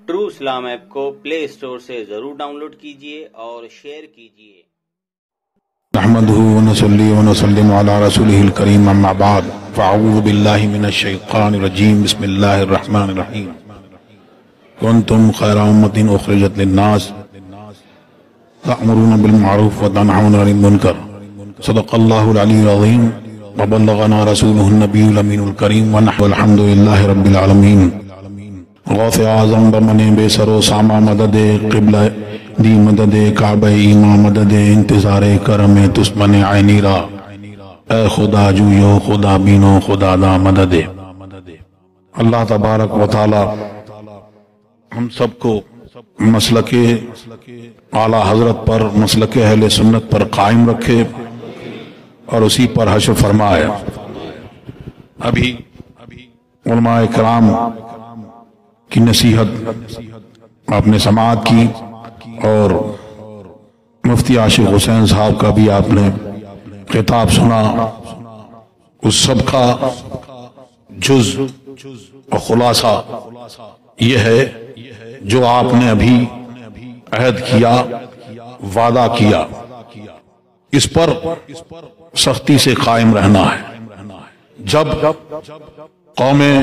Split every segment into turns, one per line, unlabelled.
True Islam app کو پلے store سے ضرور ڈاؤن لوڈ کیجیے اور شیئر کیجیے۔
نحمده ونصلي ونسلم على رسوله الكريم اما بعد فاعوذ بالله من الشيطان الرجيم بسم الله الرحمن الرحيم كنتم خير أمة أخرجت للناس تأمرون بالمعروف وتنهون عن المنكر صدق الله العلي العظيم وبلغنا رسوله النبي الأمين الكريم ونحن الحمد لله رب العالمين غوث اعظم بمن بے سر و ساما مدد قبلہ دی مدد کعبہ ایمان مدد انتظار کرم تسمن عینی را اے خدا جویو خدا بینو خدا دا مدد۔ اللہ تبارک و تعالی ہم سب کو مسلک اعلی حضرت پر مسلک اہل سنت پر قائم رکھے اور اسی پر حشر فرمائے۔ ابھی علماء کرام کی نصیحت آپ نے سماعت کی اور مفتی عاشق حسین صاحب کا بھی آپ نے خطاب سنا۔ اس سب کا جز اور خلاصہ یہ ہے جو آپ نے ابھی عہد کیا، وعدہ کیا، اس پر سختی سے قائم رہنا ہے۔ جب قومیں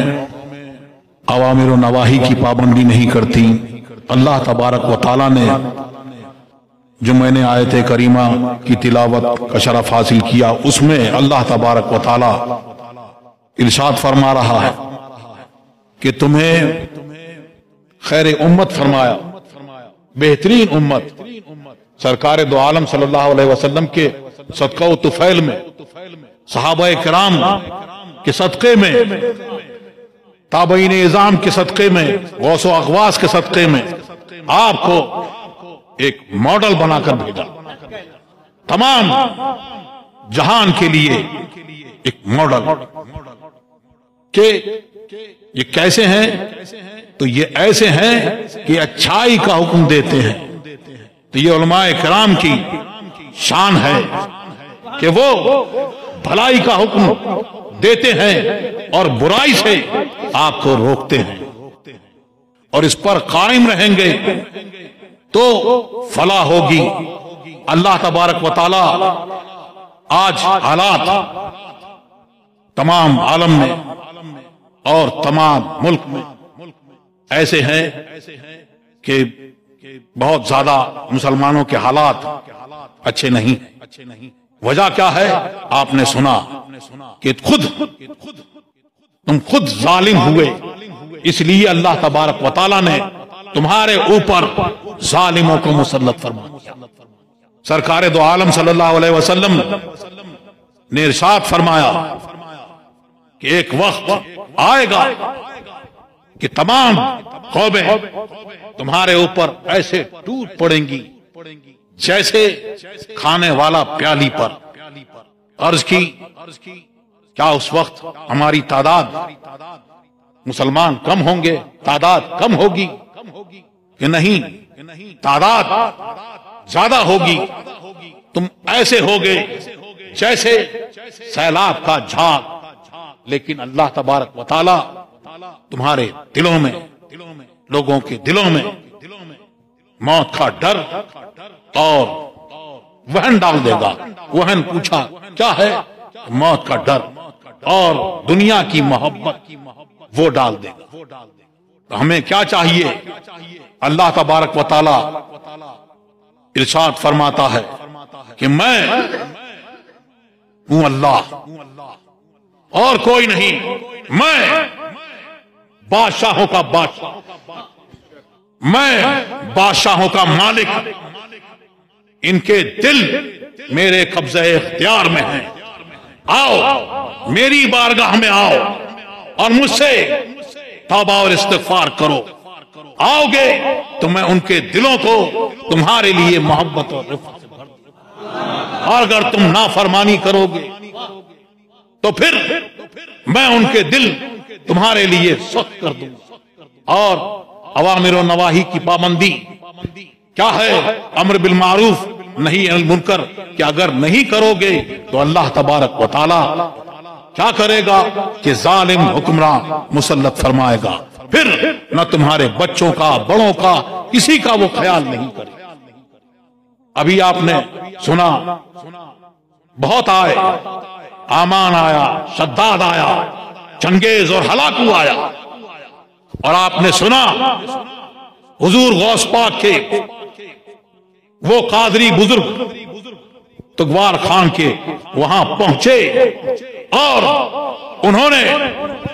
اوامر و نواہی کی پابندی نہیں کرتی، اللہ تبارک و تعالیٰ نے جو میں نے آیت کریمہ کی تلاوت کا شرف حاصل کیا، اس میں اللہ تبارک و تعالیٰ ارشاد فرما رہا ہے کہ تمہیں خیر امت فرمایا، بہترین امت سرکار دو عالم صلی اللہ علیہ وسلم کے صدقہ و طفیل میں، صحابہ کرام کے صدقے میں، تابعین اعظام کے صدقے میں، غوث و اغواث کے صدقے میں آپ کو ایک ماڈل بنا کر بھیجا، تمام جہان کے لیے ایک ماڈل۔ کہ یہ کیسے ہیں؟ تو یہ ایسے ہیں کہ اچھائی کا حکم دیتے ہیں۔ تو یہ علماء کرام کی شان ہے کہ وہ بھلائی کا حکم دیتے ہیں اور برائی سے آپ کو روکتے ہیں، اور اس پر قائم رہیں گے تو فلاح ہوگی۔ اللہ تبارک و تعالی آج حالات تمام عالم میں اور تمام ملک میں ایسے ہیں کہ بہت زیادہ مسلمانوں کے حالات اچھے نہیں ہیں۔ وجہ کیا ہے؟ آپ نے سنا کہ تم خود ظالم ہوئے، اس لیے اللہ تبارک و تعالیٰ نے تمہارے اوپر ظالموں کو مسلط فرمایا۔ سرکار دو عالم صلی اللہ علیہ وسلم نے ارشاد فرمایا کہ ایک وقت آئے گا کہ تمام قومیں تمہارے اوپر ایسے ٹوٹ پڑیں گی جیسے کھانے والا پیالی پر۔ عرض کی کیا اس وقت ہماری تعداد مسلمان کم ہوں گے، تعداد کم ہوگی؟ کہ نہیں، تعداد زیادہ ہوگی۔ تم ایسے ہوگے جیسے سیلاب کا جھاگ، لیکن اللہ تبارک و تعالی تمہارے دلوں میں، لوگوں کے دلوں میں موت کا ڈر اور وہن ڈال دے گا۔ وہن پوچھا کیا ہے؟ موت کا ڈر اور دنیا کی محبت وہ ڈال دے گا۔ تو ہمیں کیا چاہیے؟ اللہ تبارک و تعالی ارشاد فرماتا ہے کہ میں ہوں اللہ اور کوئی نہیں، میں بادشاہوں کا بادشاہ، میں بادشاہوں کا مالک، ان کے دل میرے قبضہ اختیار میں ہیں۔ آؤ میری بارگاہ میں آؤ اور مجھ سے توبہ اور استغفار کرو۔ آؤ گے تو میں ان کے دلوں کو تمہارے لیے محبت اور رفقت سے بھر دوں، اور اگر تم نافرمانی کرو گے تو پھر میں ان کے دل تمہارے لیے سخت کر دوں۔ اور اوامر و نواہی کی پابندی کیا ہے؟ امر بالمعروف نہی عن المنکر، کہ اگر نہیں کرو گے تو اللہ تبارک و تعالی کیا کرے گا کہ ظالم حکمراں مسلط فرمائے گا۔ پھر نہ تمہارے بچوں کا، بڑوں کا، کسی کا وہ خیال نہیں کرے۔ ابھی آپ نے سنا بہت آئے، آمان آیا، شداد آیا، چنگیز اور ہلاکو آیا، اور آپ نے سنا حضور غوث پاک کے وہ قادری بزرگ تغوار خان کے وہاں پہنچے اور انہوں نے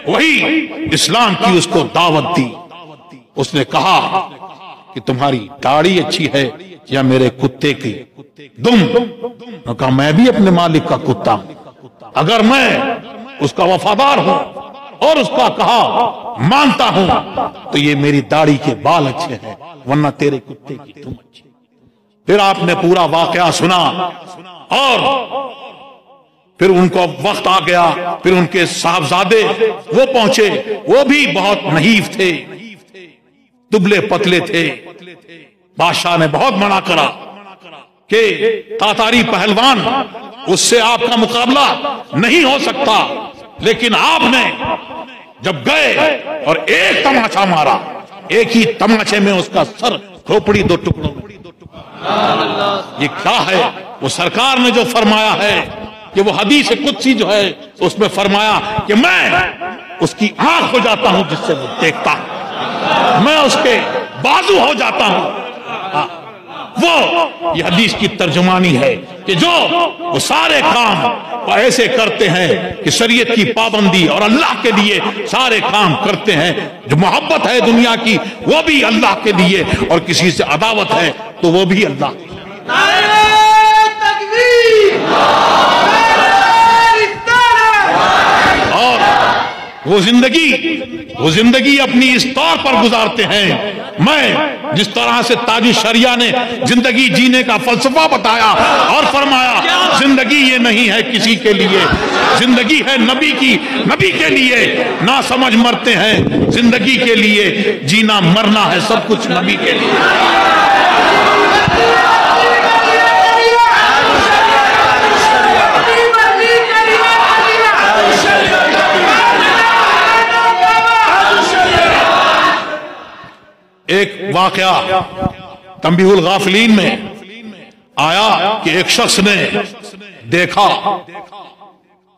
وہی اسلام کی اس کو دعوت دی۔ اس نے کہا کہ تمہاری داڑھی اچھی ہے یا میرے کتے کی دم؟ انہوں نے کہا میں بھی اپنے مالک کا کتا ہوں، اگر میں اس کا وفادار ہوں اور اس کا کہا مانتا ہوں تو یہ میری داڑھی کے بال اچھے ہیں، ورنہ تیرے کتے کی دم اچھی۔ پھر آپ نے پورا واقعہ سنا اور پھر ان کو وقت آ گیا، پھر ان کے صاحبزادے وہ پہنچے، وہ بھی بہت نحیف تھے، دبلے پتلے تھے۔ بادشاہ نے بہت منع کرا کہ تاتاری پہلوان اس سے آپ کا مقابلہ نہیں ہو سکتا، لیکن آپ نے جب گئے اور ایک تماچا مارا، ایک ہی تماچے میں اس کا سر کھوپڑی دو ٹکڑوں میں۔ یہ کیا ہے؟ وہ سرکار نے جو فرمایا ہے کہ وہ حدیث قدسی جو ہے اس میں فرمایا کہ میں اس کی آنکھ ہو جاتا ہوں جس سے وہ دیکھتا ہے، میں اس کے بازو ہو جاتا ہوں۔ وہ یہ حدیث کی ترجمانی ہے کہ جو وہ سارے کام وہ ایسے کرتے ہیں کہ شریعت کی پابندی اور اللہ کے لیے سارے کام کرتے ہیں، جو محبت ہے دنیا کی وہ بھی اللہ کے لیے، اور کسی سے عداوت ہے تو وہ بھی اللہ کے لیے۔ اور وہ زندگی اپنی اس طور پر گزارتے ہیں۔ میں جس طرح سے تاج الشریعہ نے زندگی جینے کا فلسفہ بتایا اور فرمایا زندگی یہ نہیں ہے کسی کے لیے، زندگی ہے نبی کی، نبی کے لیے، نہ سمجھ مرتے ہیں زندگی کے لیے، جینا مرنا ہے سب کچھ نبی کے لیے۔ ایک واقعہ تنبیہ الغافلین میں آیا کہ ایک شخص نے دیکھا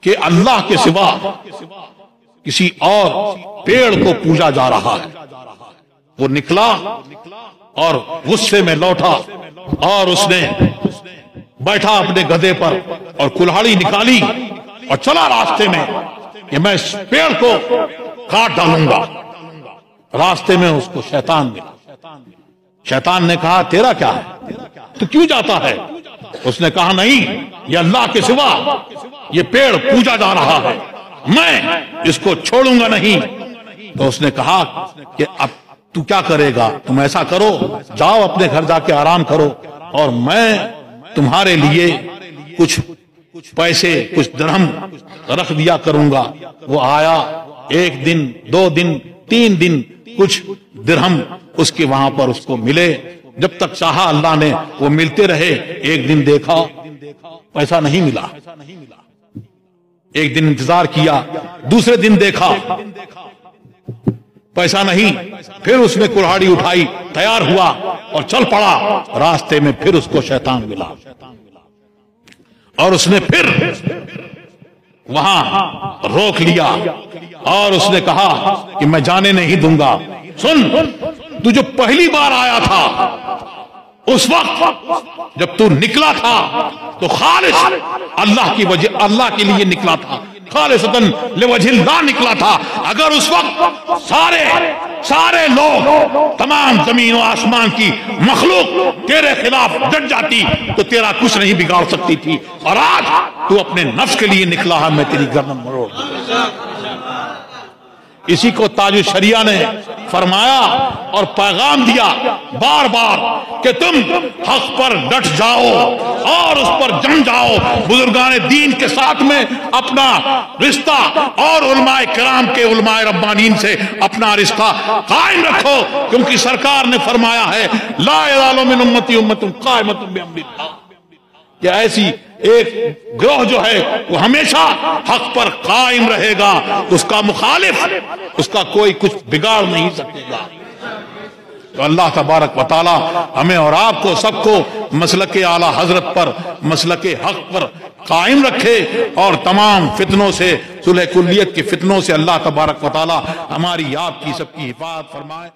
کہ اللہ کے سوا کسی اور پیڑ کو پوجا جا رہا ہے۔ وہ نکلا اور غصے میں لوٹا اور اس نے بیٹھا اپنے گدھے پر اور کلہاڑی نکالی اور چلا راستے میں کہ میں اس پیڑ کو کاٹ ڈالوں گا۔ راستے میں اس کو شیطان ملا۔ شیطان نے کہا تیرا کیا ہے، تو کیوں جاتا ہے؟ اس نے کہا نہیں، یہ اللہ کے سوا یہ پیڑ پوجا جا رہا ہے، میں اس کو چھوڑوں گا نہیں۔ تو اس نے کہا کہ اب تو کیا کرے گا؟ تم ایسا کرو، جاؤ اپنے گھر جا کے آرام کرو، اور میں تمہارے لیے کچھ پیسے، کچھ درہم رکھ دیا کروں گا۔ وہ آیا، ایک دن، 2 دن، 3 دن، کچھ درہم اس کے وہاں پر اس کو ملے، جب تک چاہا اللہ نے وہ ملتے رہے۔ ایک دن دیکھا پیسہ نہیں ملا، ایک دن انتظار کیا، دوسرے دن دیکھا پیسہ نہیں، پھر اس نے کلہاڑی اٹھائی، تیار ہوا اور چل پڑا۔ راستے میں پھر اس کو شیطان ملا اور اس نے پھر وہاں روک لیا اور اس نے کہا کہ میں جانے نہیں دوں گا۔ سن، تو جو پہلی بار آیا تھا اس وقت جب تو نکلا تھا تو خالص اللہ کی وجہ، اللہ کے لیے نکلا تھا، خالصتاً لوجہ اللہ نکلا تھا۔ اگر اس وقت سارے لوگ، تمام زمین و آسمان کی مخلوق تیرے خلاف ڈٹ جاتی تو تیرا کچھ نہیں بگاڑ سکتی تھی، اور آج تو اپنے نفس کے لیے نکلا ہے، میں تیری گردن مروڑ دوں۔ اسی کو تاج الشریعہ نے فرمایا اور پیغام دیا بار بار کہ تم حق پر ڈٹ جاؤ اور اس پر جم جاؤ، بزرگان دین کے ساتھ میں اپنا رشتہ اور علماء کرام کے، علماء ربانین سے اپنا رشتہ قائم رکھو، کیونکہ سرکار نے فرمایا ہے لا یزال من امتی امۃ قائمۃ بامر اللہ، کہ ایسی ایک گروہ جو ہے وہ ہمیشہ حق پر قائم رہے گا، اس کا مخالف اس کا کوئی کچھ بگاڑ نہیں سکے گا۔ تو اللہ تبارک و تعالی ہمیں اور آپ کو سب کو مسلک اعلی حضرت پر، مسلک حق پر قائم رکھے، اور تمام فتنوں سے، صلح کلیت کے فتنوں سے اللہ تبارک و تعالی ہماری آپ کی سب کی حفاظت فرمائے۔